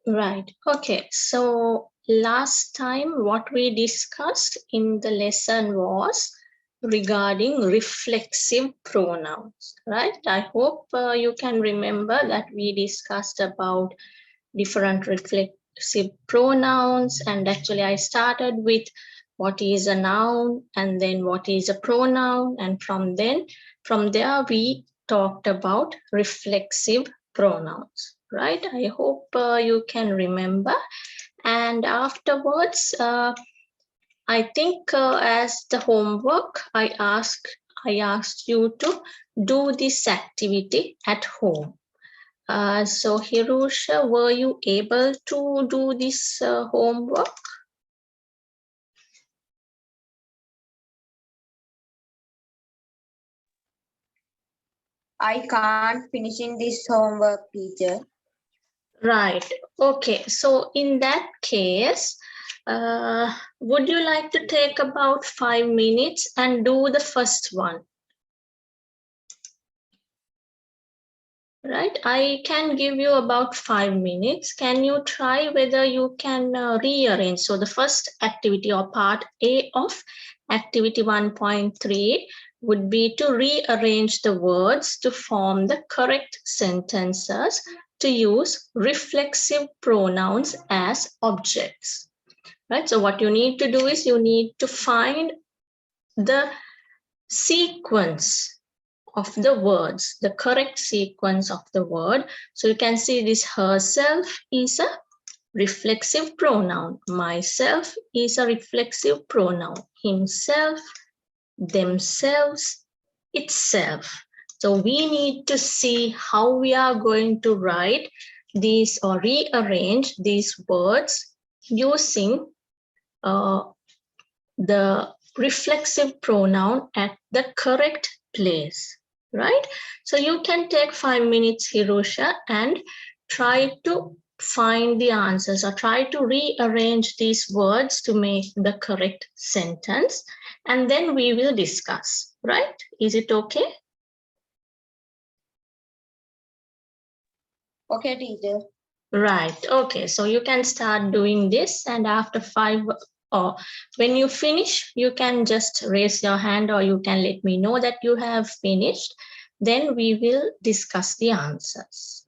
Right. Okay. So last time what we discussed in the lesson was regarding reflexive pronouns, right? I hope you can remember that we discussed about different reflexive pronouns, and actually I started with what is a noun and then what is a pronoun, and from there we talked about reflexive pronouns, right? I hope you can remember. And afterwards I think as the homework I asked you to do this activity at home. So Hirusha, were you able to do this homework? I can't finishing this homework, teacher. Right. Okay. So in that case, would you like to take about 5 minutes and do the first one? Right. I can give you about 5 minutes. Can you try whether you can rearrange? So the first activity or part A of activity 1.3 would be to rearrange the words to form the correct sentences to use reflexive pronouns as objects. Right. So what you need to do is you need to find the sequence of the words, the correct sequence of the word. So you can see this herself is a reflexive pronoun. Myself is a reflexive pronoun. Himself, themselves, itself. So we need to see how we are going to write these or rearrange these words using the reflexive pronoun at the correct place, right? So you can take 5 minutes, Hirosha, and try to find the answers or try to rearrange these words to make the correct sentence, and then we will discuss, right? Is it okay? Okay, teacher. Right. Okay. So you can start doing this, and after five, or when you finish, you can just raise your hand or you can let me know that you have finished. Then we will discuss the answers.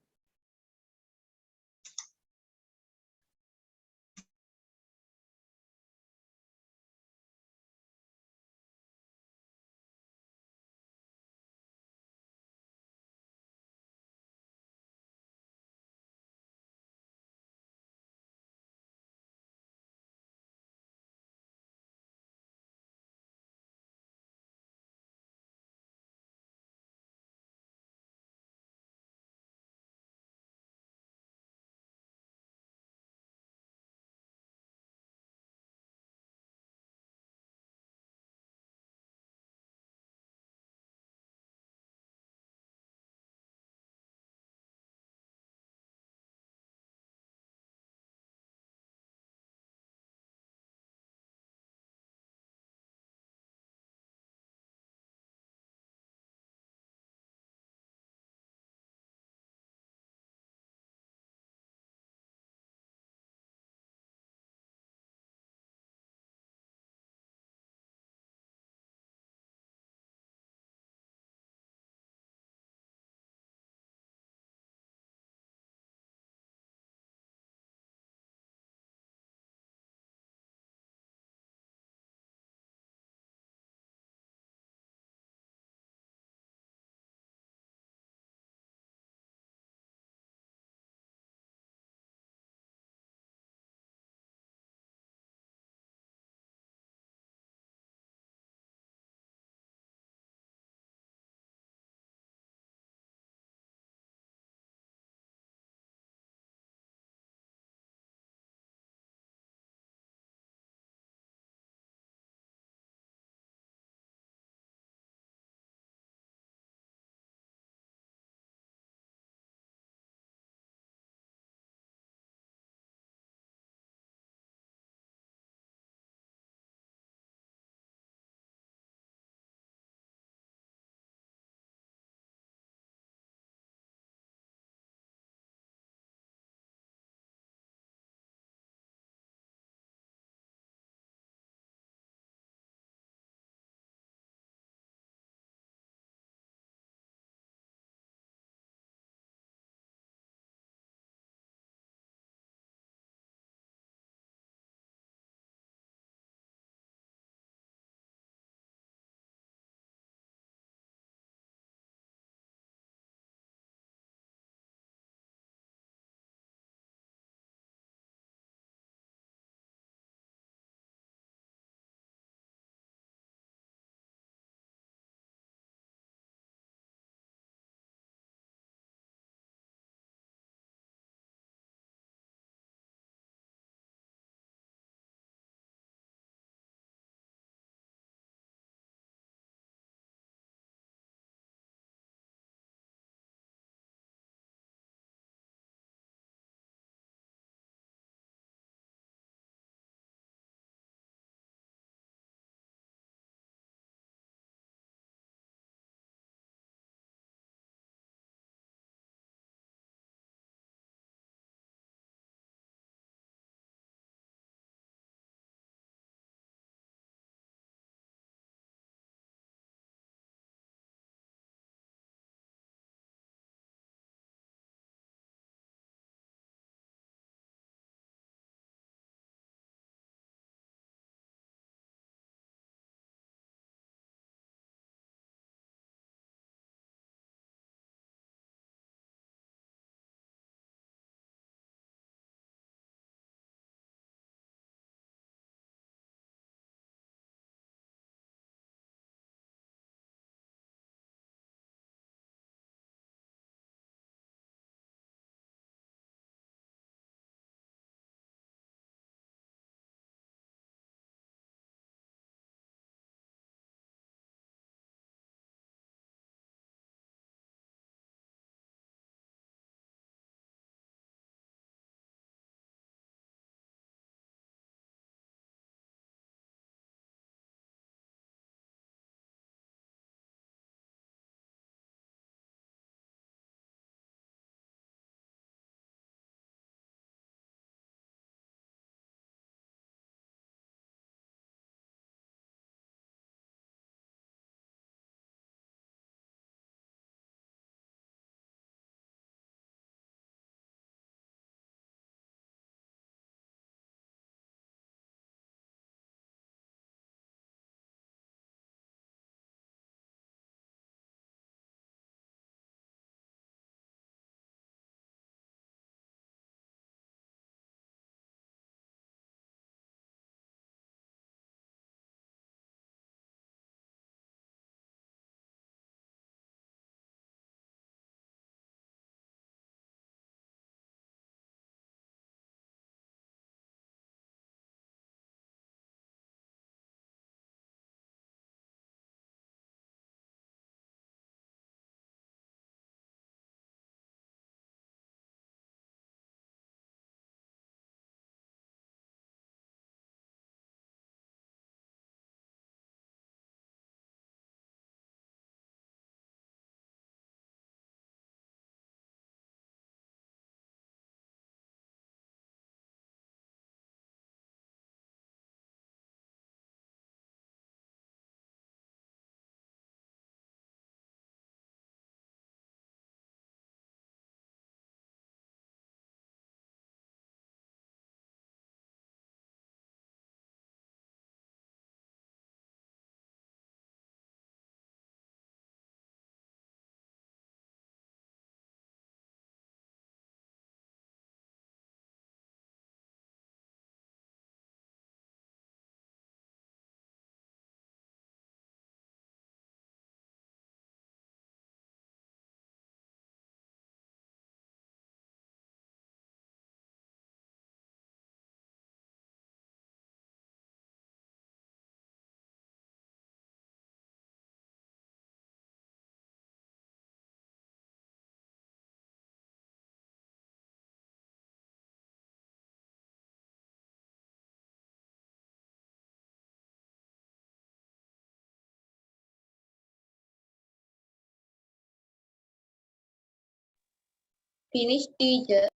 Finish, teacher.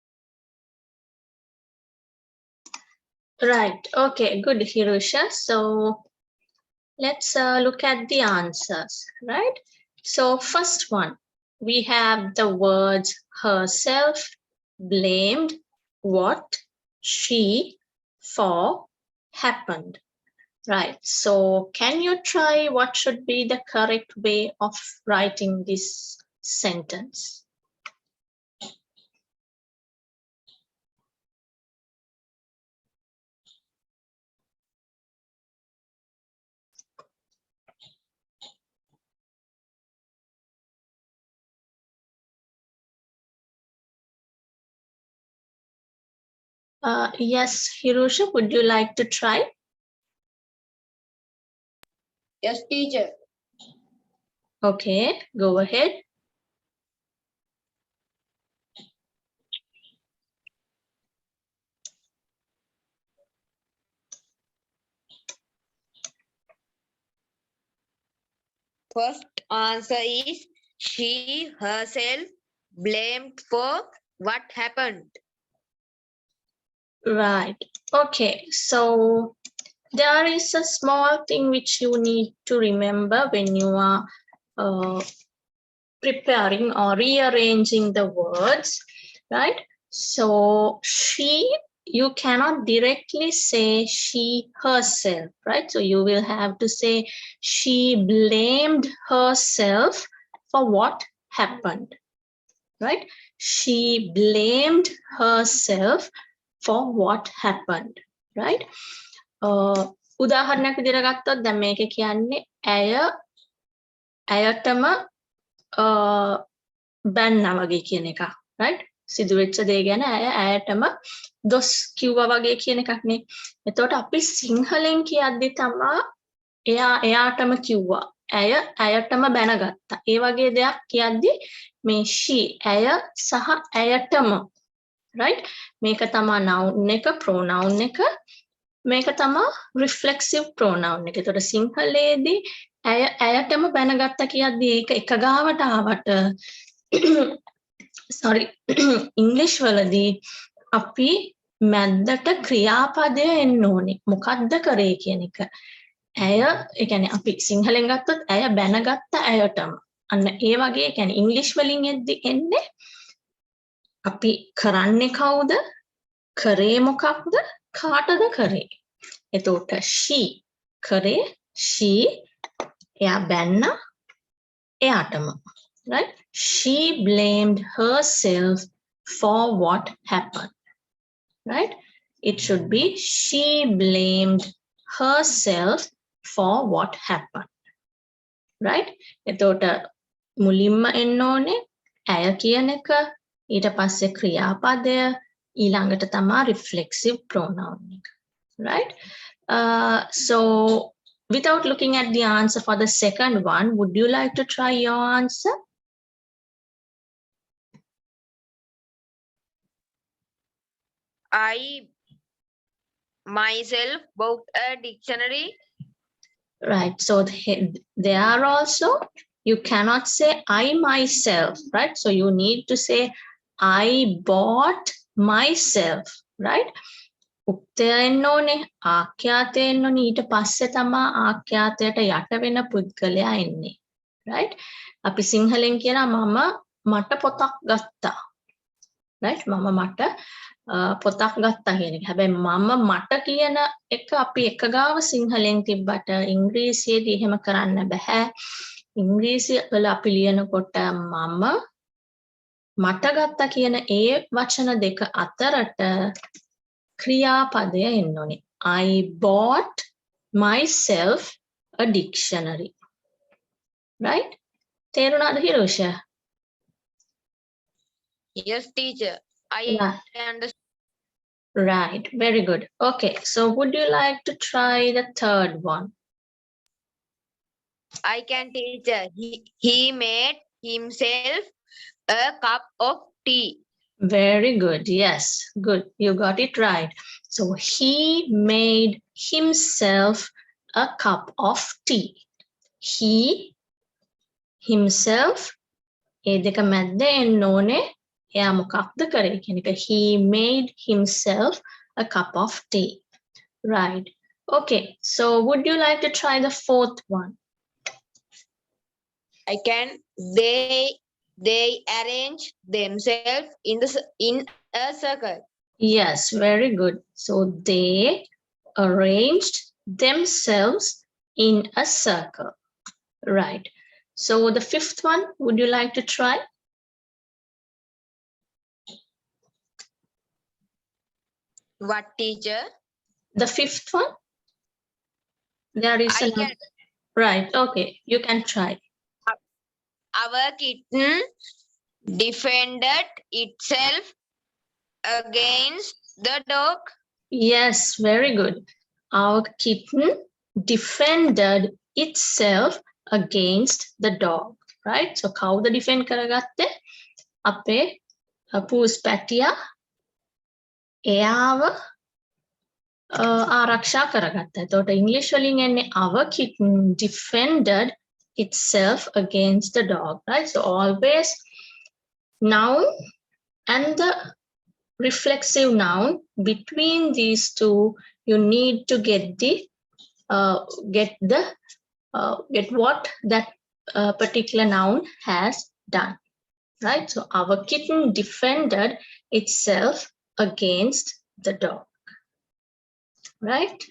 Right. Okay, good, Hirusha. So let's look at the answers, right? So first one, we have the words herself, blamed, what, she, for, happened. Right. So can you try what should be the correct way of writing this sentence? Yes, Hirosha, would you like to try? Yes, teacher. Okay, go ahead. First answer is she herself blamed for what happened. Right. Okay, so there is a small thing which you need to remember when you are preparing or rearranging the words, right? So she, you cannot directly say she herself, right? So you will have to say she blamed herself for what happened, right? She blamed herself for what happened, right? උදාහරණයක් විදිහට ගත්තොත් දැන් මේකේ කියන්නේ ඇයටම බැන්නා වගේ කියන එක, right? සිදුවෙච්ච දේ ගැන ඇයටම දොස් කිව්වා වගේ කියන එකක් නේ. එතකොට අපි සිංහලෙන් කියද්දි තමා එයාටම කිව්වා. ඇයටම බැනගත්තා. ඒ වගේ දෙයක් කියද්දි මේ she ඇය සහ ඇයටම, right? මේක තමා noun එක, pronoun එක. මේක තමා reflexive pronoun එක. එතකොට සිංහලයේදී ඇයටම බැනගත්තා කියද්දි ඒක එක ගාවට ආවට sorry ඉංග්‍රීසි වලදී අපි මැද්දට ක්‍රියාපදය එන්න ඕනේ. මොකක්ද කරේ කියන එක. ඇය ඒ කියන්නේ අපි සිංහලෙන් ගත්තොත් ඇය බැනගත්ත ඇයටම. අන්න ඒ වගේ ඒ කියන්නේ ඉංග්‍රීසි වලින් එන්නේ අපි කරන්නේ කවුද? කරේ මොකක්ද? කාටද කරේ? එතකොට she කරේ she එයා බැන්න එයාටම, right? She blamed herself for what happened, right? It should be she blamed herself for what happened, right? එතකොට මුලින්ම එන්න ඕනේ ඇය කියන එක, ඊට පස්සේ ක්‍රියාපදය, ඊළඟට තමා reflexive pronoun එක, right? So without looking at the answer for the second one, would you like to try your answer? I myself bought a dictionary. Right, so there also you cannot say I myself, right? So you need to say I bought myself, right? උක්තය එන්න ඕනේ, ආඛ්‍යාතය එන්න ඕනේ, ඊට පස්සේ තමා ආඛ්‍යාතයට යට වෙන පුද්ගලයා එන්නේ, right? අපි සිංහලෙන් කියනවා මම මට පොතක් ගත්තා, right? මම මට පොතක් ගත්තා කියන එක. හැබැයි මම මට කියන එක අපි එක ගාව සිංහලෙන් තිබ්බට ඉංග්‍රීසියේදී එහෙම කරන්න බෑ. ඉංග්‍රීසි වල අපි ලියනකොට මම මට ගත්තා කියන ඒ වචන දෙක අතරට ක්‍රියාපදය එන්න ඕනේ. I bought myself a dictionary, right? තේරුණාද හිරෝෂා? Yes, teacher. I Yeah. understand. Right, very good. Okay, so would you like to try the third one? I can, teacher. He made himself a cup of tea. Very good. Yes, good. You got it right. So he made himself a cup of tea. He himself ඒ දෙක මැද්ද එන්න ඕනේ එයා මොකක්ද කරේ කියන එක. He made himself a cup of tea. Right. Okay. So would you like to try the fourth one? I can. They arrange themselves in a circle. Yes, very good. So they arranged themselves in a circle. Right. So the fifth one, would you like to try? What, teacher? The fifth one? There is I another. can. Right. Okay. You can try. Our kitten defended itself against the dog. Yes, very good. Our kitten defended itself against the dog. Right? So කවුද defend කරගත්තේ? අපේ පූස් පැටියා එයාව ආරක්ෂා කරගත්තා. එතකොට ඉංග්‍රීසි වලින් එන්නේ our kitten defended itself against the dog. Right? So always noun and the reflexive noun, between these two you need to get what that particular noun has done. Right? So our kitten defended itself against the dog. Right?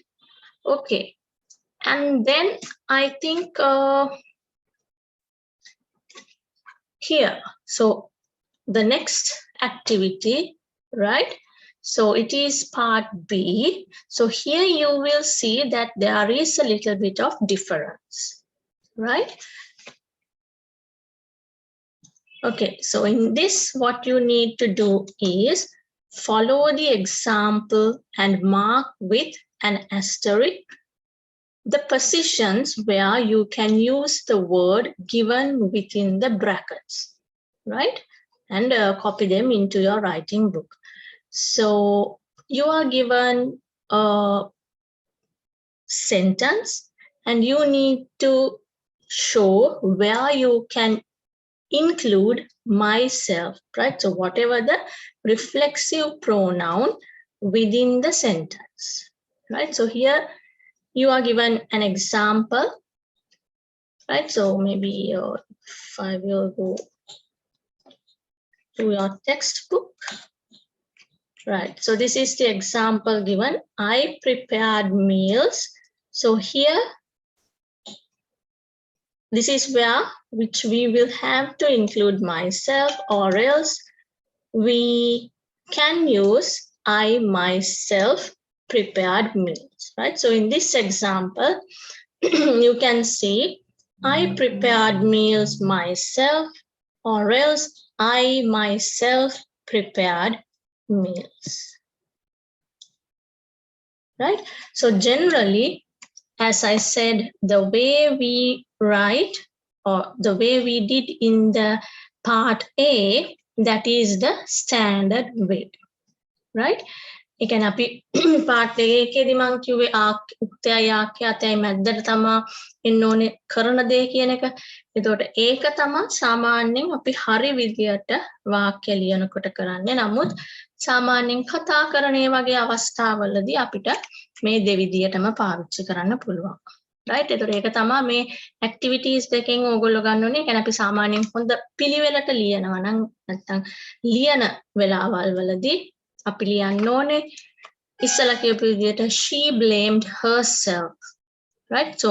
Okay. And then I think here, so the next activity, right? So it is part B. So here you will see that there is a little bit of difference, right? Okay, so in this, what you need to do is follow the example and mark with an asterisk the positions where you can use the word given within the brackets, right? And copy them into your writing book. So you are given a sentence and you need to show where you can include myself, right? So whatever the reflexive pronoun within the sentence, right? So here you are given an example, right? So maybe if I will go to your textbook, right? So this is the example given. I prepared meals. So here, this is where which we will have to include myself, or else we can use I myself prepared meals, right? So in this example, you can see I prepared meals myself, or else I myself prepared meals, right? So generally, as I said, the way we write or the way we did in the part A, that is the standard way, right? ඒ කියන්නේ අපි part A එකේදී මම කිව්වේ උක්තයයි ආඛ්‍යාතයයි මැද්දට තමා එන්න ඕනේ කරන දේ කියන එක. එතකොට ඒක තමා සාමාන්‍යයෙන් අපි හරි විදියට වාක්‍ය ලියනකොට කරන්නේ. නමුත් සාමාන්‍යයෙන් කතා කරන ඒ වගේ අවස්ථාවලදී අපිට මේ දෙවිදියටම පාවිච්චි කරන්න පුළුවන්. right? එතකොට ඒක තමා මේ activities දෙකෙන් ඕගොල්ලෝ ගන්න ඕනේ. ඒ කියන්නේ අපි සාමාන්‍යයෙන් හොඳ පිළිවෙලට ලියනවා නම් නැත්නම් ලියන වෙලාවල් වලදී අපි ලියන්න ඕනේ ඉස්සලා කියපු විදියට she blamed herself, right? So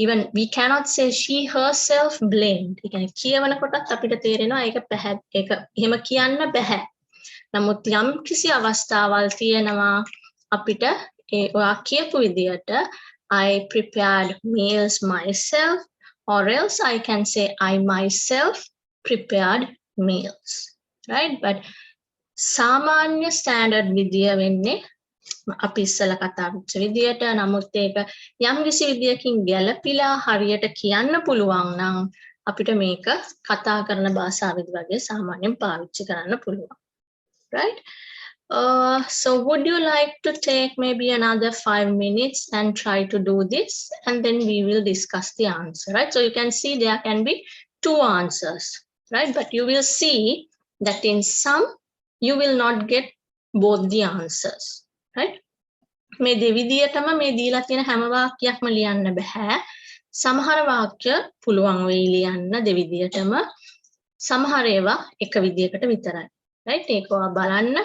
even we cannot say she herself blamed. ඒ කියන්නේ කියවනකොටත් අපිට තේරෙනවා ඒක එහෙම කියන්න බෑ. නමුත් යම් කිසි අවස්ථාවල් තියෙනවා අපිට ඔයා කියපු විදියට I prepared meals myself, or else I can say I myself prepared meals, right? But සාමාන්‍ය ස්ටෑන්ඩඩ් විදිය වෙන්නේ අපි ඉස්සලා කතා කරච්ච විදියට. නමුත් ඒක යම් කිසි විදියකින් ගැළපිලා හරියට කියන්න පුළුවන් නම් අපිට මේක කතා කරන භාෂාවෙදි වගේ සාමාන්‍යයෙන් පාවිච්චි කරන්න පුළුවන්, right? So would you like to take maybe another 5 minutes and try to do this, and then we will discuss the answer, right? So you can see there can be 2 answers, right? But you will see that in some you will not get both the answers, right? මේ දෙවිදියටම මේ දීලා තියෙන හැම වාක්‍යයක්ම ලියන්න බෑ. සමහර වාක්‍ය පුළුවන් වෙයි ලියන්න දෙවිදියටම. සමහර ඒවා එක විදියකට විතරයි. right? ඒක ඔයා බලන්න,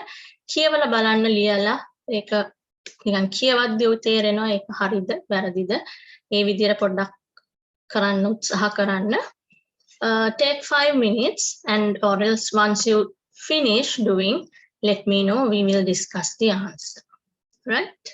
කියවලා බලන්න ලියලා ඒක නිකන් කියවද්දී ඔය තේරෙනවා ඒක හරිද වැරදිද. මේ විදියට පොඩ්ඩක් කරන්න උත්සාහ කරන්න. Take 5 minutes and or else once you finish doing, let me know, we will discuss the answer, right?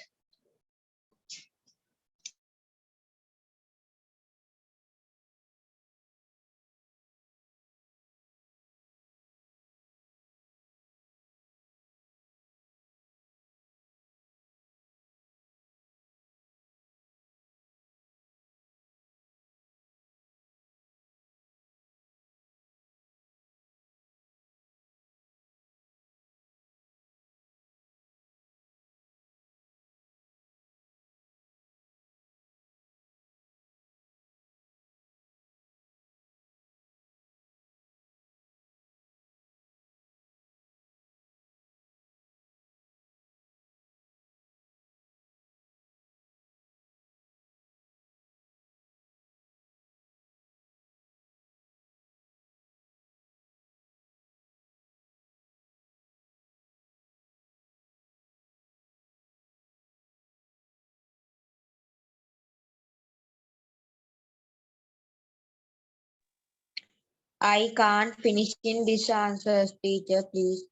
I can't finish in this answers, teacher, please.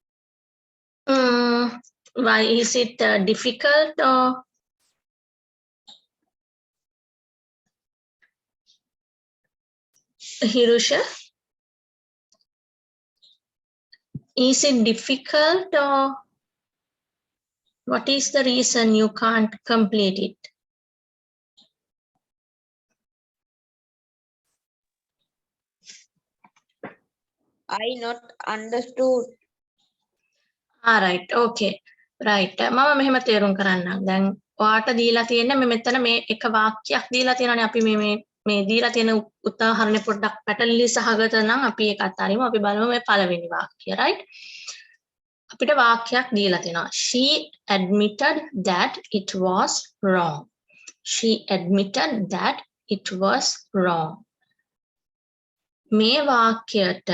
Why is it difficult or Hirusha? Is it difficult or what is the reason you can't complete it? I not understood. right, okay. right. මම මෙහෙම තේරුම් කරන්නම්. දැන් ඔයාට දීලා තියෙන්නේ මේ මෙතන මේ එක වාක්‍යයක් දීලා තියෙනවානේ. අපි මේ දීලා තියෙන උදාහරණය පොඩ්ඩක් පැටලිලි සහගත නම් අපි ඒක අතාරිමු. අපි බලමු මේ පළවෙනි වාක්‍යය, right? අපිට වාක්‍යයක් දීලා තියෙනවා. She admitted that it was wrong. She admitted that it was wrong. මේ වාක්‍යයට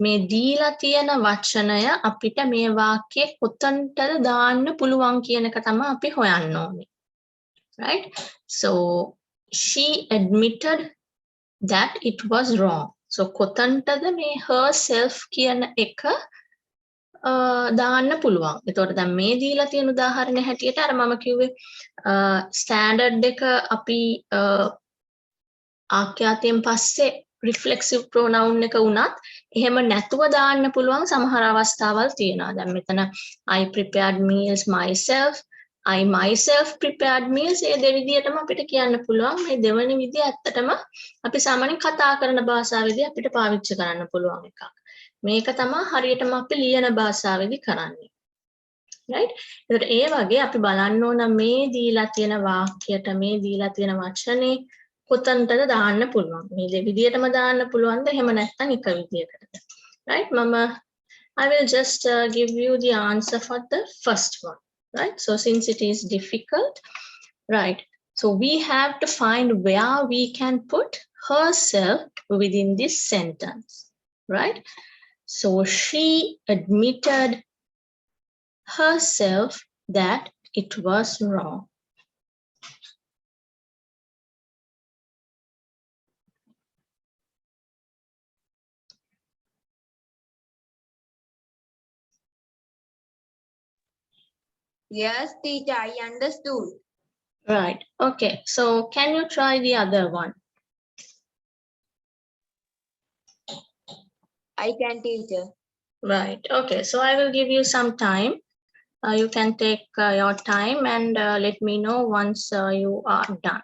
මේ දීලා තියෙන වචනය අපිට මේ වාක්‍යයේ කොතනටද දාන්න පුළුවන් කියන එක තමයි අපි හොයන්න ඕනේ. right? So she admitted that it was wrong. So කොතනටද මේ herself කියන එක දාන්න පුළුවන්. එතකොට දැන් මේ දීලා තියෙන උදාහරණ හැටියට අර මම කිව්වේ ස්ටෑන්ඩඩ් එක අපි ආඛ්‍යාතයෙන් පස්සේ reflexive pronoun එක වුණත් එහෙම නැතුව දාන්න පුළුවන් සමහර අවස්ථාවල් තියෙනවා. දැන් මෙතන I prepared meals myself, I myself prepared meals. ඒ දෙවිදියටම අපිට කියන්න පුළුවන්. මේ දෙවෙනි විදිය ඇත්තටම අපි සාමාන්‍යයෙන් කතා කරන භාෂාවේදී අපිට පාවිච්චි කරන්න පුළුවන් එකක්. මේක තමයි හරියටම අපි ලියන භාෂාවේදී කරන්නේ. right? ඒකට ඒ වගේ අපි බලන්න ඕන මේ දීලා තියෙන වාක්‍යයට මේ දීලා තියෙන වචනේ කොතනටද දාන්න පුළුවන්. මේ දෙවිදියටම දාන්න පුළුවන්ද එහෙම නැත්නම් එක විදියකටද? right? I will just give you the answer for the first one. right? So since it is difficult, right? So we have to find where we can put herself within this sentence. right? So she admitted herself that it was wrong. Yes, teacher, I understood. Right. Okay. So can you try the other one? I can, teacher. Right. Okay. So I will give you some time. You can take your time and let me know once you are done.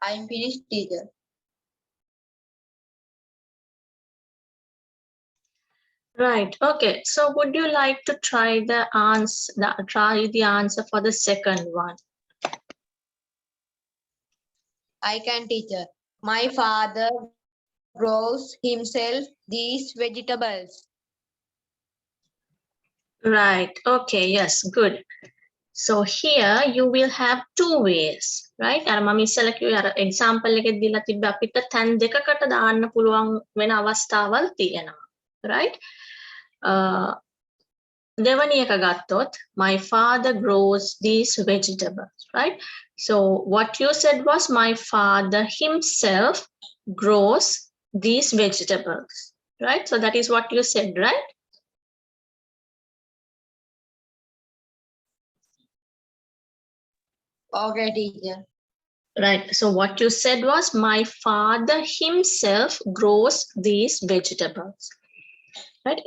I'm finished, teacher. Right. Okay. So would you like to try the answer for the second one? I can, teacher. My father grows himself these vegetables. Right. Okay. Yes. Good. So here you will have two ways, right? අර මම ඉස්සෙල්ලා කිව්වේ අර example එකෙත් දීලා තිබ්බ අපිට තැන් දෙකකට දාන්න පුළුවන් වෙන අවස්ථාවල් තියෙනවා. Right? දෙවැනි එක ගත්තොත් my father grows these vegetables, right? So what you said was my father himself grows these vegetables, right? So that is what you said, right? Okay, teacher. Right. So what you said was my father himself grows these vegetables. Right?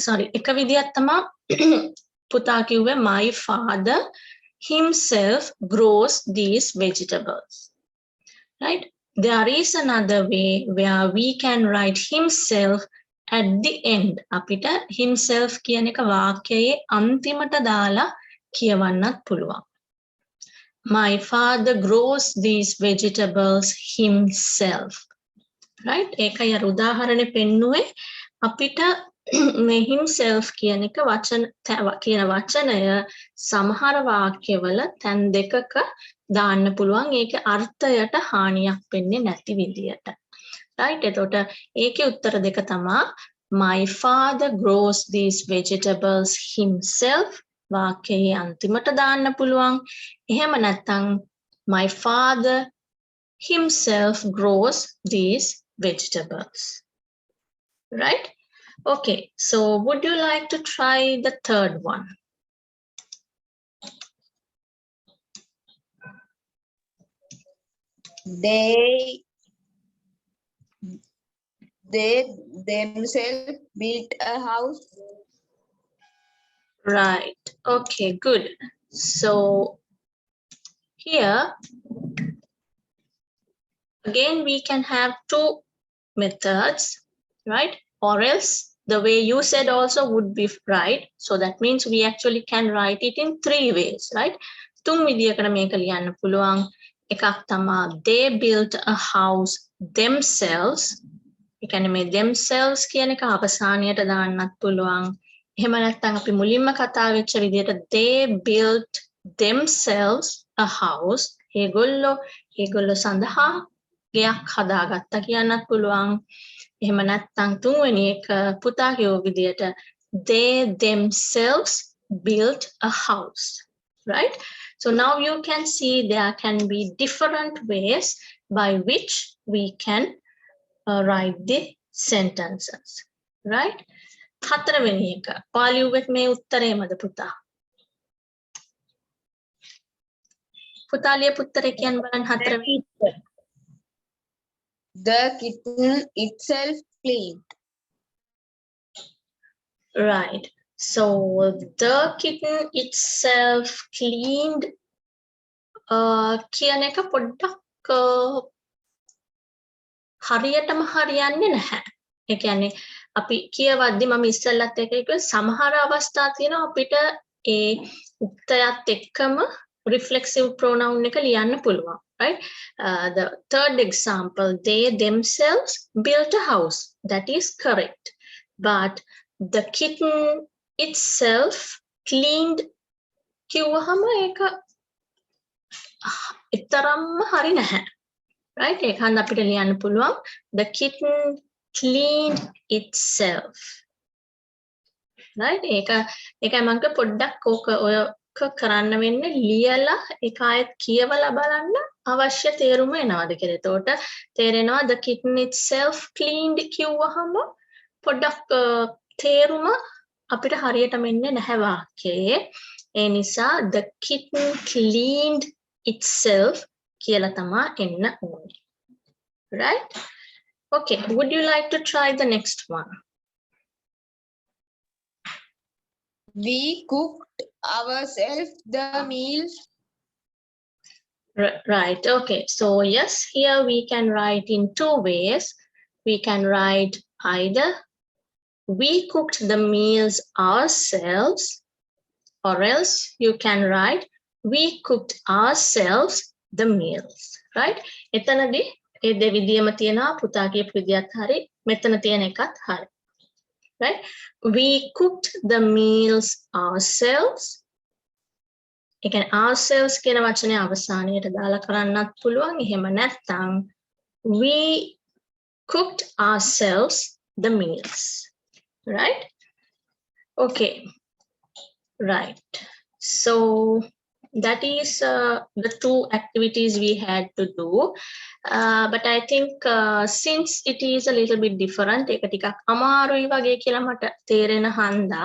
Sorry. එක විදියක් තමා පුතා කිව්වේ my father himself grows these vegetables. Right? There is another way where we can write himself at the end. අපිට himself කියන එක වාක්‍යයේ අන්තිමට දාලා කියවන්නත් පුළුවන්. My father grows these vegetables himself. Right? ඒකයි අර උදාහරණේ පෙන්නුවේ අපිට මේ himself කියන එක කියන වචනය සමහර වාක්‍යවල තැන් දෙකක දාන්න පුළුවන් ඒකේ අර්ථයට හානියක් වෙන්නේ නැති විදියට. Right? එතකොට ඒකේ උත්තර දෙක තමයි my father grows these vegetables himself වාක්‍යයේ අන්තිමට දාන්න පුළුවන්. එහෙම නැත්නම් my father himself grows these vegetables. Right? Okay, so would you like to try the third one? They themselves built a house. Right. Okay, good. So here again we can have two methods, right? Or else the way you said also would be right. So that means we actually can write it in three ways, right? තුන් විදියකට මේක ලියන්න පුළුවන්. එකක් තමා they built a house themselves. ඒ කියන්නේ මේ themselves කියන එක අවසානයට දාන්නත් පුළුවන්. එහෙම නැත්නම් අපි මුලින්ම කතා වෙච්ච විදියට they built themselves a house. ඒගොල්ලෝ සඳහා ගෙයක් හදාගත්තා කියන්නත් පුළුවන්. එහෙම නැත්නම් තුන්වෙනි එක පුතා කියෝ විදියට they themselves built a house, right? So now you can see there can be different ways by which we can write the sentences, right? හතරවෙනි එක පාලියුවෙත් මේ උත්තරේමද පුතා? පුතා ලියපු උත්තරේ කියන්න බලන්න හතරවෙනි. The kitten itself cleaned. Right. So the kitten itself cleaned කියන එක පොඩ්ඩක් හරියටම හරියන්නේ නැහැ. ඒ කියන්නේ අපි කියවද්දි මම ඉස්සෙල්ලත් එක කිව්වේ සමහර අවස්ථා තියෙනවා අපිට ඒ උත්තරයත් එක්කම reflexive pronoun එක ලියන්න පුළුවන්, right? The third example, they themselves built a house. That is correct. But the kitten itself cleaned කිව්වහම ඒක තරම්ම හරි නැහැ. Right? ඒකෙන් අපිට ලියන්න පුළුවන් the kitten cleaned itself. Right? ඒකයි මම පොඩ්ඩක් ඕක ඔය කරන්න වෙන්නේ ලියලා ඒක ආයෙත් කියවලා බලන්න අවශ්‍ය තේරුම එනවාද කියලා. එතකොට තේරෙනවා the kitten itself cleaned කිව්වහම පොඩ්ඩක් තේරුම අපිට හරියටම එන්නේ නැහැ වාක්‍යයේ. ඒ නිසා the kitten cleaned itself කියලා තමා එන්න ඕනේ. Right? Okay, would you like to try the next one? We cooked ourselves the meals. Right. Okay. So yes, here we can write in two ways. We can write either we cooked the meals ourselves, or else you can write we cooked ourselves the meals. Right? එතනදී ඒ දෙවිදියම තියෙනවා පුතා කියපු විදියත් හරි මෙතන තියෙන එකත් හරි. Right? We cooked the meals ourselves. ඒ කියන්නේ ourselves කියන වචනේ අවසානයට දාලා කරන්නත් පුළුවන්. එහෙම නැත්නම් we cooked ourselves the meals. Right? Okay. Right. So that is the two activities we had to do. But I think since it is a little bit different, එක ටිකක් අමාරුයි වගේ කියලා මට තේරෙන හන්දා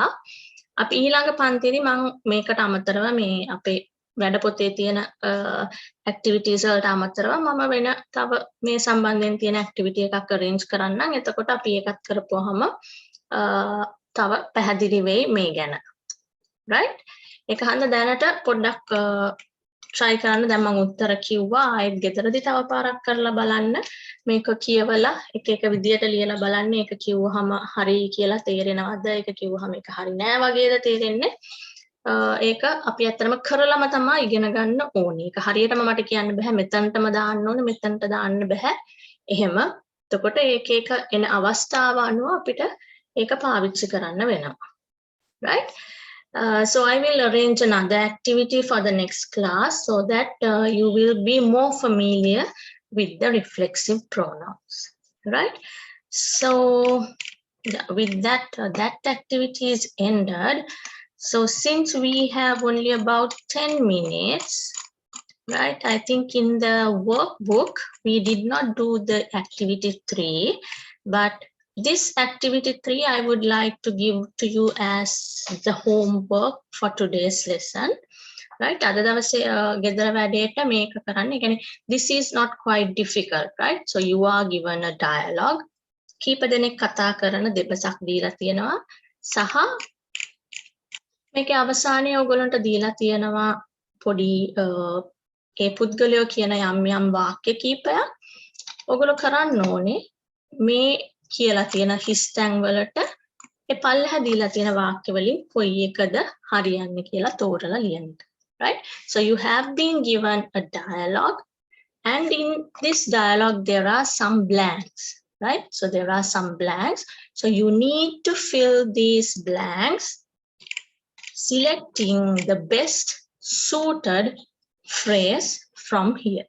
අපි ඊළඟ පන්තිදී මම මේකට අමතරව මේ අපේ වැඩපොතේ තියෙන activities වලට අමතරව මම වෙන තව මේ සම්බන්ධයෙන් තියෙන activity එකක් arrange කරන්නම්. එතකොට අපි ඒකත් කරපුවාම තව පැහැදිලි වෙයි මේ ගැන. Right? ඒක හන්ද දැනට පොඩ්ඩක් try කරන්න. දැන් මම උත්තර කිව්වා. ආයෙත් ගෙදරදී තව පාරක් කරලා බලන්න. මේක කියවලා එක එක විදියට ලියලා බලන්න. ඒක කිව්වහම හරි කියලා තේරෙනවද? ඒක කිව්වහම ඒක හරි නෑ වගේද තේරෙන්නේ? ඒක අපි ඇත්තටම කරලම තමයි ඉගෙන ගන්න ඕනේ. ඒක හරියටම මට කියන්න බෑ මෙතනටම දාන්න ඕනේ මෙතනට දාන්න බෑ. එහෙම. එතකොට ඒක එක එන අවස්ථාව අනුව අපිට ඒක පාවිච්චි කරන්න වෙනවා. Right? So I will arrange another activity for the next class so that you will be more familiar with the reflexive pronouns. Right? So with that, that activity is ended. So since we have only about 10 minutes, right? I think in the workbook, we did not do the activity 3, but this activity 3, I would like to give to you as the homework for today's lesson. Right? අද දවසේ ගෙදර වැඩේට මේක කරන්න. ඒ කියන්නේ this is not quite difficult, right? So you are given a dialogue. කීප දෙනෙක් කතා කරන දෙපසක් දීලා තියෙනවා. සහ මේකේ අවසානයේ ඔයගොල්ලන්ට දීලා තියෙනවා පොඩි ඒ පුද්ගලයෝ කියන යම් යම් වාක්‍ය කීපයක්. ඔයගොල්ලෝ කරන්න ඕනේ මේ කියලා තියෙන හිස්තැන් වලට ඒ පල්ලෙහා දීලා තියෙන වාක්‍ය වලින් කොයි එකද හරියන්නේ කියලා තෝරලා ලියන්න. Right? So you have been given a dialogue, and in this dialogue there are some blanks. Right? So there are some blanks. So you need to fill these blanks, selecting the best suited phrase from here.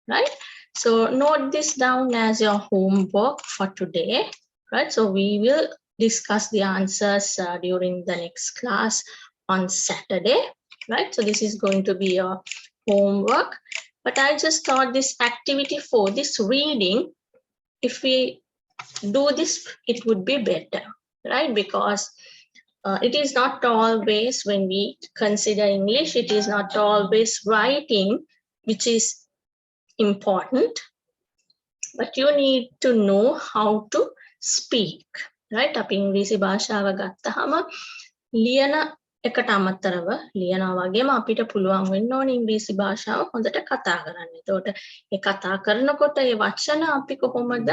Right? So note this down as your homework for today. Right? So we will discuss the answers during the next class on Saturday. Right? So this is going to be your homework. But I just thought this activity 4, this reading, if we do this, it would be better. Right? Because it is not always, when we consider English, it is not always writing which is important, but you need to know how to speak. Right? අපි ඉංග්‍රීසි භාෂාව ගත්තහම ලියන එකට අමතරව ලියනවා වගේම අපිට පුළුවන් වෙන්න ඕනේ ඉංග්‍රීසි භාෂාව හොඳට කතා කරන්න. එතකොට ඒ කතා කරනකොට ඒ වචන අපි කොහොමද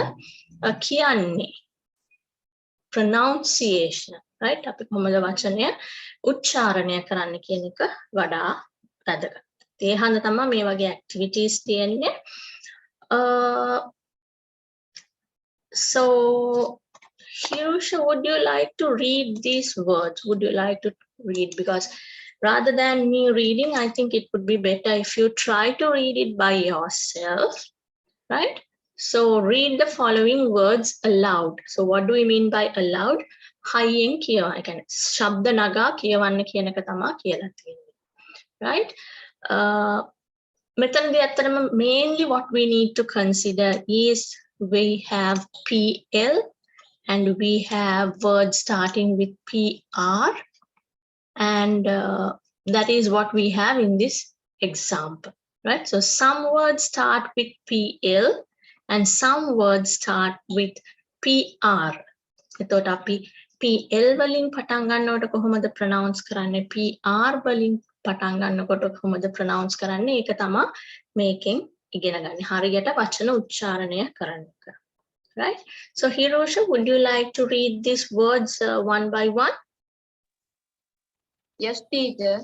කියන්නේ? pronunciation, right? අපි කොහොමද වචනය උච්චාරණය කරන්න කියන එක වඩා වැදගත්. ඒ හන්ද තමයි මේ වගේ activities තියෙන්නේ. So Hirusha, would you like to read these words? Would you like to read? Because rather than me reading, I think it would be better if you try to read it by yourself, right? So read the following words aloud. So what do we mean by aloud? Highen කියව. ඒ කියන්නේ ශබ්ද නගා කියවන්න කියන එක තමයි කියලා තියෙන්නේ. Right? මෙතනදී ඇත්තටම mainly what we need to consider is we have PL and we have words starting with PR, and that is what we have in this example, right? So some words start with PL and some words start with PR. එතකොට අපි PL වලින් පටන් ගන්නකොට කොහොමද pronounce කරන්නේ? PR වලින් පටන් ගන්නකොට කොහොමද ප්‍රොනවුන්ස් කරන්නේ ඒක තමයි මේකෙන් ඉගෙන ගන්න. හරියට වචන උච්චාරණය කරන්න. Right? So Hirosha, would you like to read these words one by one? Yes, teacher.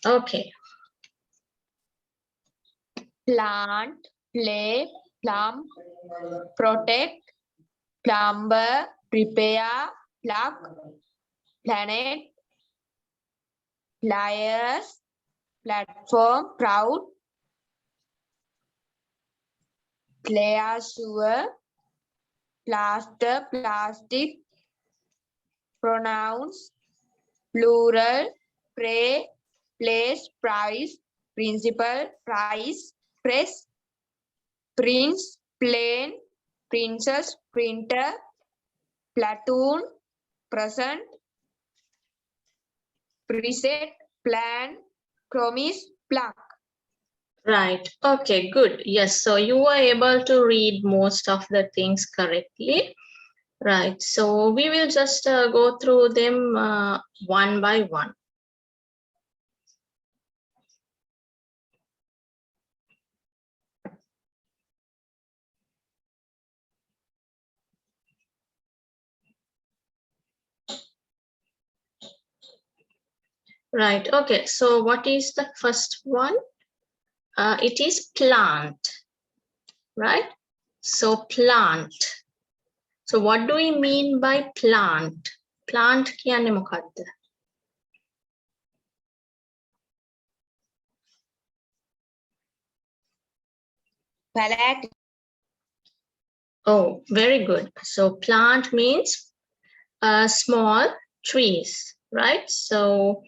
Okay. Plant, play, plump, protect, plumber, prepare, plug, planet, pliers, platform, proud, pleasure, plaster, plastic, pronouns, plural, pray, place, price, principal, price, press, prince, plane, princess, printer, platoon, present, preset, plan, promise, plug. Right. Okay, good. Yes. So you were able to read most of the things correctly. Right. So we will just go through them one by one. Right. Okay. So what is the first one? It is plant. Right. So plant. So what do we mean by plant? Plant කියන්නේ මොකක්ද? Palette. Oh, very good. So plant means small trees, right? So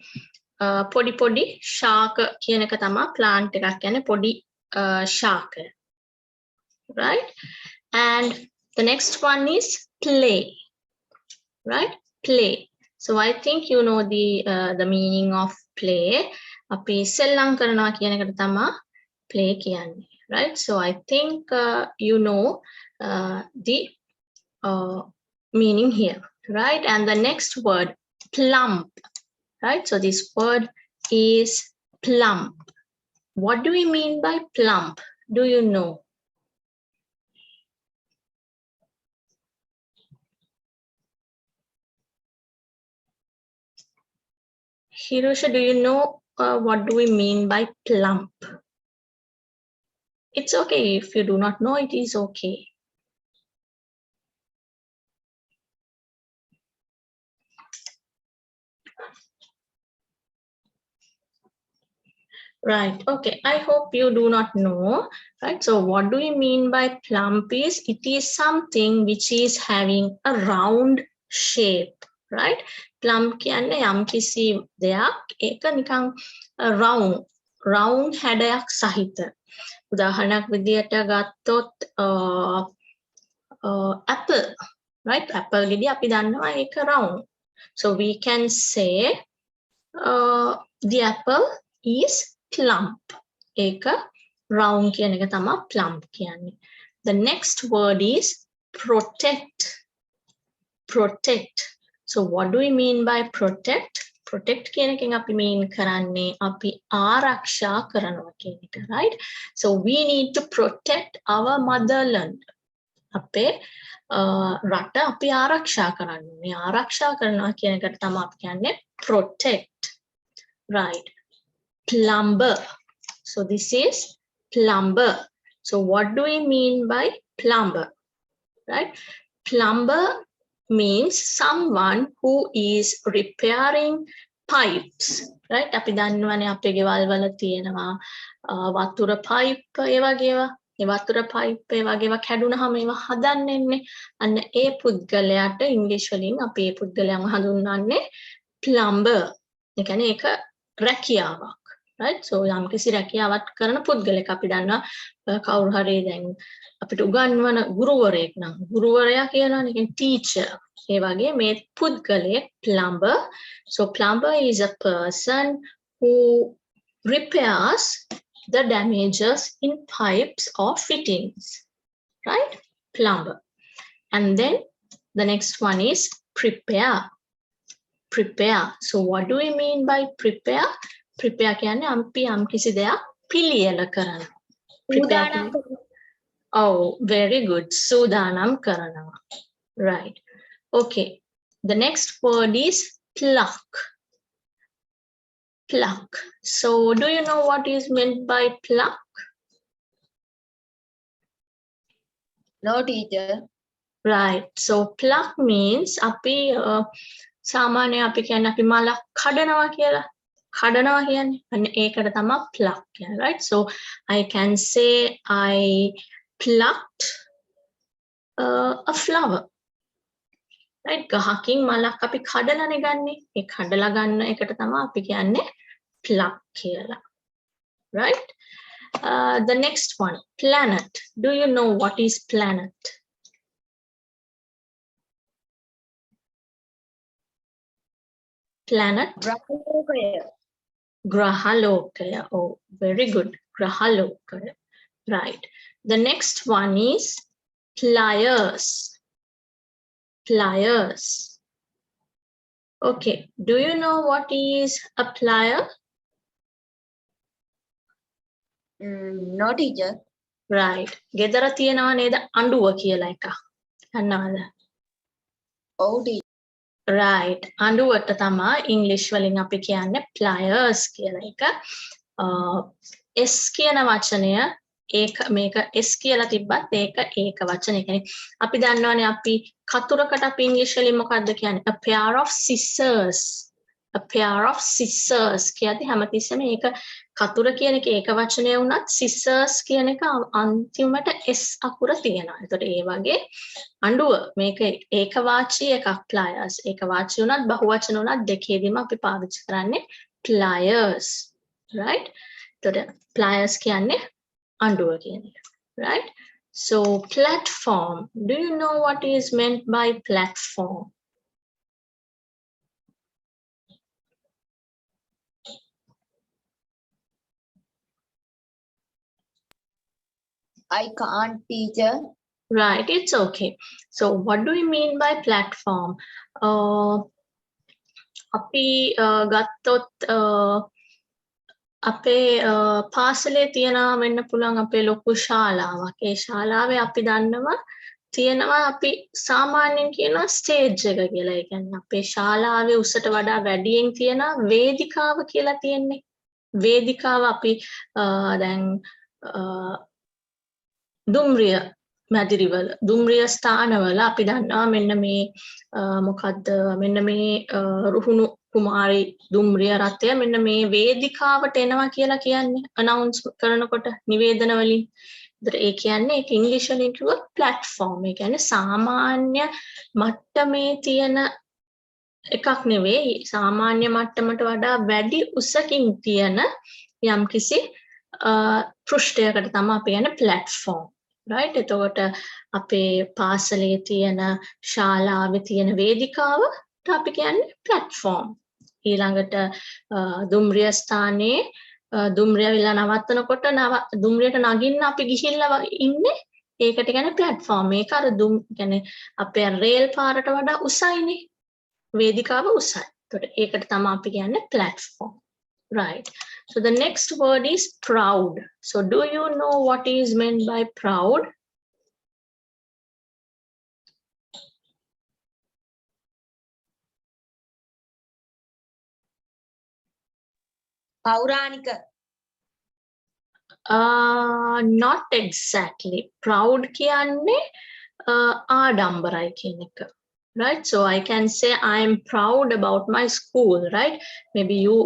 පොඩි පොඩි ශාක කියන එක තමයි plant එකක් කියන්නේ පොඩි ශාකය. Right? And the next one is play. Right? Play. So I think you know the meaning of play. අපි සෙල්ලම් කරනවා කියන එකට තමයි play කියන්නේ. Right? So I think you know the meaning here. Right? And the next word, plump. Right? So this word is plump. What do we mean by plump? Do you know? Hirosha, do you know what do we mean by plump? It's okay if you do not know, it is okay. Right. Okay. I hope you do not know. Right. So what do we mean by plump is it is something which is having a round shape. Right. Plump කියන්නේ යම්කිසි දෙයක් ඒක නිකන් round හැඩයක් සහිත. උදාහරණයක් විදියට ගත්තොත් apple. Right. Apple ගෙඩි අපි දන්නවා ඒක round. So we can say the apple is plump. Eka round කියන එක තමයි plump කියන්නේ. The next word is protect. Protect. So what do we mean by protect? Protect කියන එකෙන් අපි mean කරන්නේ අපි ආරක්ෂා කරනවා කියන එක, right? So we need to protect our motherland. අපේ රට අපි ආරක්ෂා කරන්න ඕනේ. ආරක්ෂා කරනවා කියන එකට තමයි අපි කියන්නේ protect. Right. Plumber. So this is plumber. So what do we mean by plumber? Right? Plumber means someone who is repairing pipes. Right? අපි දන්නවනේ අපේ ගෙවල් වල තියෙනවා වතුර pipe ඒ වගේවා. ඒ වතුර pipe ඒ වගේවා කැඩුනහම ඒවා හදන්නෙන්නේ. අන්න ඒ පුද්ගලයාට ඉංග්‍රීසි වලින් අපි ඒ පුද්ගලයාව හඳුන්වන්නේ plumber. ඒ කියන්නේ ඒක රැකියාවක්. Right? So යම්කිසි රැකියාවක් කරන පුද්ගලෙක් අපි දන්නවා කවුරු හරි දැන් අපිට උගන්වන ගුරුවරයෙක් නම් ගුරුවරයා කියනවානේ කියන්නේ teacher. ඒ වගේ මේ පුද්ගලයෙක් plumber. So plumber is a person who repairs the damages in pipes or fittings. Right? Plumber. And then the next one is prepare. Prepare. So what do we mean by prepare? prepare කියන්නේ අපි යම් කිසි දෙයක් පිළියෙල කරනවා. Prepare සූදානම් කියන්නේ- Oh, very good. සූදානම් කරනවා. Right. Okay. The next word is pluck. Pluck. So do you know what is meant by pluck? No teacher. Right. So pluck means අපි සාමාන්‍ය අපි කියන්නේ අපි මලක් කඩනවා කියලා. කඩනවා කියන්නේ අන්න ඒකට තමයි pluck කියන්නේ. Right. So I can say I plucked a flower. Right. ගහකින් මලක් අපි කඩලානේ ගන්නෙ. ඒ කඩලා ගන්න එකට තමයි අපි කියන්නේ pluck කියලා. Right. The next one, planet. Do you know what is planet? Planet? ග්‍රහලෝකය. Grahalokaya. Oh, very good. Grahalokaya. Right. The next one is pliers. Pliers. Okay. Do you know what is a plier? No teacher. Right. ගෙදර තියෙනවා නේද අඬුව කියලා එකක්. දන්නවද? Oh teacher. Right. අඬුවට තමයි ඉංග්‍රීසි වලින් අපි කියන්නේ pliers කියලා එක. S කියන වචනය ඒක මේක S කියලා තිබ්බත් ඒක වචනේ. කියන්නේ අපි දන්නවනේ අපි කතුරකට අපි ඉංග්‍රීසි වලින් මොකක්ද කියන්නේ? A pair of scissors. A pair of scissors කියද්දි හැමතිස්සෙම ඒක කතුර කියන එක ඒක වචනය වුණත් scissors කියන එක අන්තිමට S අකුර තියෙනවා. එතකොට ඒ වගේ අඬුව මේක ඒකවාචී එකක් pliers. ඒකවාචී වුණත් බහුවචන වුණත් දෙකේදීම අපි පාවිච්චි කරන්නේ pliers. Right? එතකොට pliers කියන්නේ අඬුව කියන එක. Right? So platform. Do you know what is meant by platform? I can't teacher. Right, it's okay. So what do we mean by platform? අපි ගත්තොත් අපේ පාසලේ තියෙනවා වෙන්න පුළුවන් අපේ ලොකු ශාලාවක්. ඒ ශාලාවේ අපි දන්නවා තියෙනවා අපි සාමාන්‍යයෙන් කියනවා ස්ටේජ් එක කියලා. ඒ කියන්නේ අපේ ශාලාවේ උසට වඩා වැඩියෙන් තියෙන වේදිකාව කියලා තියෙන්නේ. වේදිකාව අපි දැන් දුම්රිය මැදිරිවල දුම්රිය ස්ථානවල අපි දන්නවා මෙන්න මේ මොකද්ද මෙන්න මේ රුහුණු කුමාරි දුම්රිය රථය මෙන්න මේ වේදිකාවට එනවා කියලා කියන්නේ අනවුන්ස් කරනකොට නිවේදන වලින්. ඒතර ඒ කියන්නේ ඒක ඉංග්‍රීසි වලින් කිව්වොත් platform. ඒ කියන්නේ සාමාන්‍ය මට්ටමේ තියෙන එකක් නෙවෙයි සාමාන්‍ය මට්ටමට වඩා වැඩි උසකින් තියෙන යම්කිසි පෘෂ්ඨයකට තමයි අපි කියන්නේ platform. Right? එතකොට අපේ පාසලේ තියෙන ශාලාවේ තියෙන වේදිකාවට අපි කියන්නේ platform. ඊළඟට දුම්රිය ස්ථානයේ දුම්රිය විල නවත්තනකොට දුම්රියට නගින්න අපි ගිහිල්ලා ඉන්නේ ඒකට කියන්නේ platform. මේක අර කියන්නේ අපේ රේල් පාරට වඩා උසයිනේ. වේදිකාව උසයි. එතකොට ඒකට තමයි අපි කියන්නේ platform. Right. So the next word is proud. So do you know what is meant by proud? පෞරාණික. Not exactly. Proud කියන්නේ ආඩම්බරයි කියන එක. Right? So I can say I am proud about my school. Right? Maybe you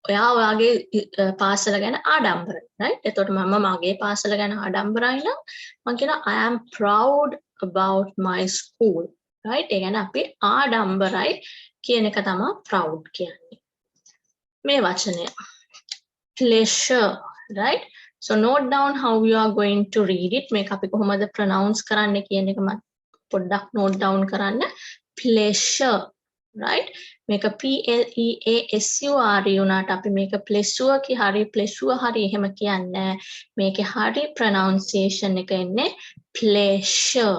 ඔයා ඔයාගේ පාසල ගැන ආඩම්බරයි. Right? එතකොට මම මගේ පාසල ගැන ආඩම්බරයි නම් මම කියනවා I am proud about my school. Right? ඒ කියන්නේ අපි ආඩම්බරයි කියන එක තමයි proud කියන්නේ. මේ වචනය. Pleasure. Right? So note down how you are going to read it. මේක අපි කොහොමද pronounce කරන්න කියන එක මම පොඩ්ඩක් note down කරන්න. Pleasure. Right? මේක PLEASURE උනාට අපි මේක pleasure කි හරි pleasure හරි එහෙම කියන්නේ මේකේ හරි pronunciation එක එන්නේ pleasure.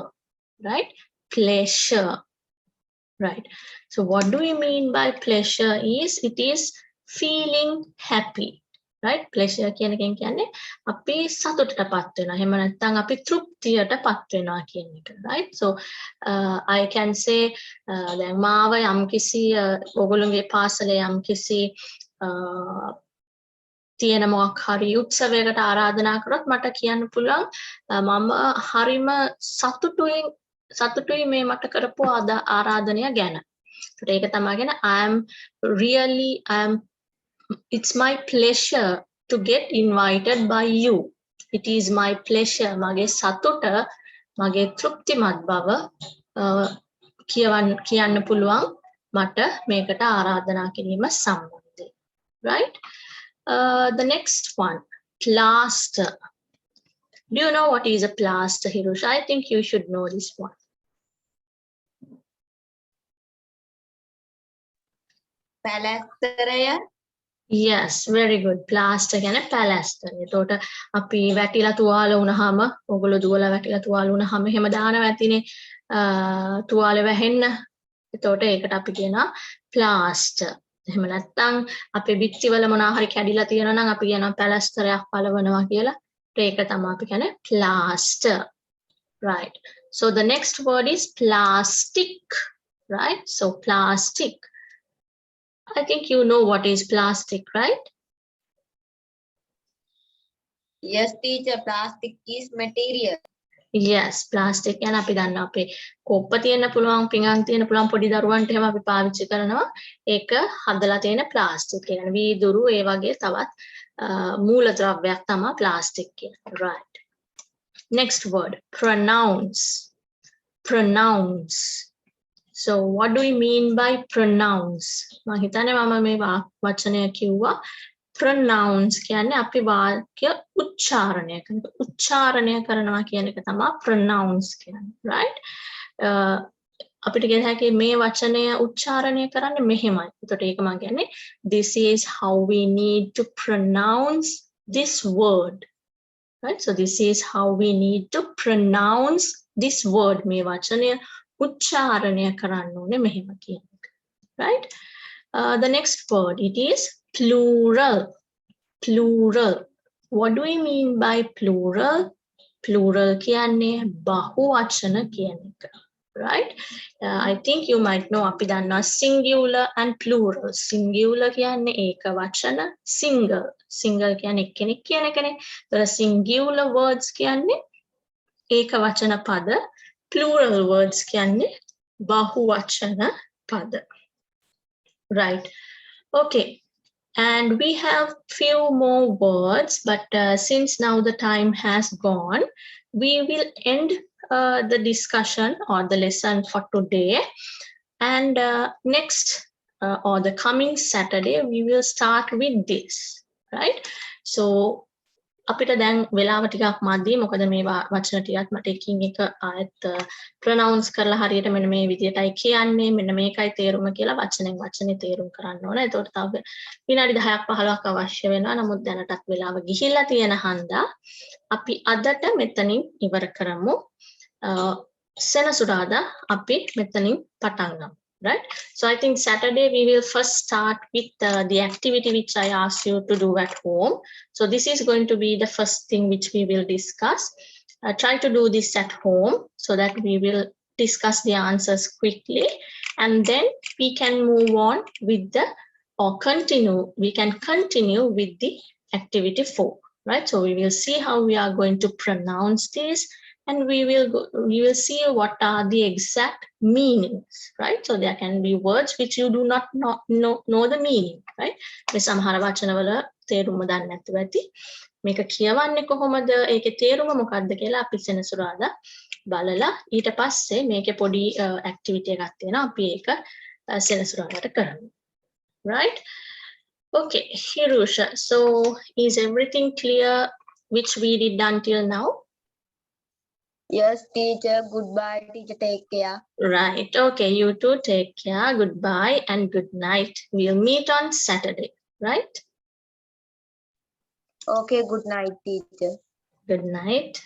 Right? Pleasure. Right. So what do we mean by pleasure is it is feeling happy. Right? Pleasure කියන එකෙන් කියන්නේ අපි සතුටටපත් වෙනවා. එහෙම නැත්නම් අපි තෘප්තියටපත් වෙනවා කියන එක. Right? So I can say දැන් මාව යම්කිසි ඔයගොල්ලෝගේ පාසලේ යම්කිසි තියෙන මොකක් හරි උත්සවයකට ආරාධනා කරොත් මට කියන්න පුළුවන් මම හරිම සතුටුයි මේ මට කරපු ආරාධනය ගැන. ඒකට ඒක තමයි කියන්නේ it's my pleasure to get invited by you. It is my pleasure. මගේ සතුට මගේ තෘප්තිමත් බව කියන්න පුළුවන් මට මේකට ආරාධනා කිරීම සම්බන්ධයෙන්. Right? The next one, plaster. Do you know what is a plaster, Hirusha? I think you should know this one. පැලැස්තරය. Yes, very good. Plaster කියන්නේ පැලැස්තර. එතකොට අපි වැටිලා තුවාල වුණාම ඔයගොල්ලෝ දුවලා වැටිලා තුවාල වුණාම එහෙම දානවා ඇතිනේ තුවාලේ වැහෙන්න. එතකොට ඒකට අපි කියනවා plaster. එහෙම නැත්නම් අපේ බිත්තිවල මොනවා හරි කැඩිලා තියෙනවා නම් අපි කියනවා පැලැස්තරයක් පළවනවා කියලා. ඒක තමයි අපි කියන්නේ plaster. Right. So the next word is plastic. Right? So plastic. I think you know what is plastic, right? Yes, teacher. Plastic is material. Yes, plastic ගැන අපි දන්නවා අපේ කොප්ප තියෙන්න පුළුවන් පිඟන් තියෙන්න පුළුවන් පොඩි දරුවන්ට එහෙම අපි පාවිච්චි කරනවා ඒක හදලා තියෙන ප්ලාස්ටික් කියන්නේ වීදුරු ඒ වගේ තවත් මූලද්‍රව්‍යයක් තමයි ප්ලාස්ටික් කියන්නේ. Right. Next word, pronounce. So what do we mean by pronounce? මම හිතන්නේ මම මේ වචනය කිව්වා pronounce කියන්නේ අපි වාක්‍ය උච්චාරණය කරනවා කියන එක තමයි pronounce කියන්නේ. Right? අපිට කියන හැකි මේ වචනය උච්චාරණය කරන්නේ මෙහෙමයි. එතකොට ඒක මම කියන්නේ this is how we need to pronounce this word. Right? So this is how we need to pronounce this word. මේ වචනය උච්චාරණය කරන්න ඕනේ මෙහෙම කියන එක. Right? The next word, it is plural. What do we mean by plural? Plural කියන්නේ බහුවචන කියන එක. Right? I think you might know අපි දන්නවා singular and plural. Singular කියන්නේ ඒක වචන, single කියන්නේ එක්කෙනෙක් කියන එකනේ. ඒතර singular words කියන්නේ ඒක වචන පද, plural words කියන්නේ බහුවචන පද. Right. Okay. And we have few more words, but since now the time has gone, we will end the discussion or the lesson for today. And next or the coming Saturday, we will start with this. Right? So, අපිට දැන් වෙලාව ටිකක් මදි මොකද මේ වචන ටිකත් මට එකින් එක ආයත් ප්‍රොනවුන්ස් කරලා හරියට මෙන්න මේ විදියටයි කියන්නේ මෙන්න මේකයි තේරුම කියලා වචනෙන් වචනේ තේරුම් කරන්න ඕන. ඒතකොට තව විනාඩි 10ක් 15ක් අවශ්‍ය වෙනවා. නමුත් දැනටත් වෙලාව ගිහිල්ලා තියෙන හන්දා අපි අදට මෙතනින් ඉවර කරමු. සෙනසුරාදා අපි මෙතනින් පටන් ගමු. Right? So I think Saturday we will first start with the activity which I asked you to do at home. So this is going to be the first thing which we will discuss. Try to do this at home so that we will discuss the answers quickly and then we can move on with the we can continue with the activity 4. Right? So we will see how we are going to pronounce this and we will see what are the exact meanings, right? So there can be words which you do not know the meaning, right? මේ සමහර වචනවල තේරුම දන්නේ නැතුව ඇති. මේක කියවන්නේ කොහොමද? ඒකේ තේරුම මොකක්ද කියලා අපි සෙනසුරාදා බලලා ඊට පස්සේ මේකේ පොඩි activity එකක් තියෙනවා. අපි ඒක සෙනසුරාදාට කරමු. Right? Okay, Hirusha. So is everything clear which we did until now? Yes, teacher. Goodbye, teacher. Take care. Right. Okay, you too. Take care. Goodbye and good night. We'll meet on Saturday, right? Okay, good night, teacher. Good night.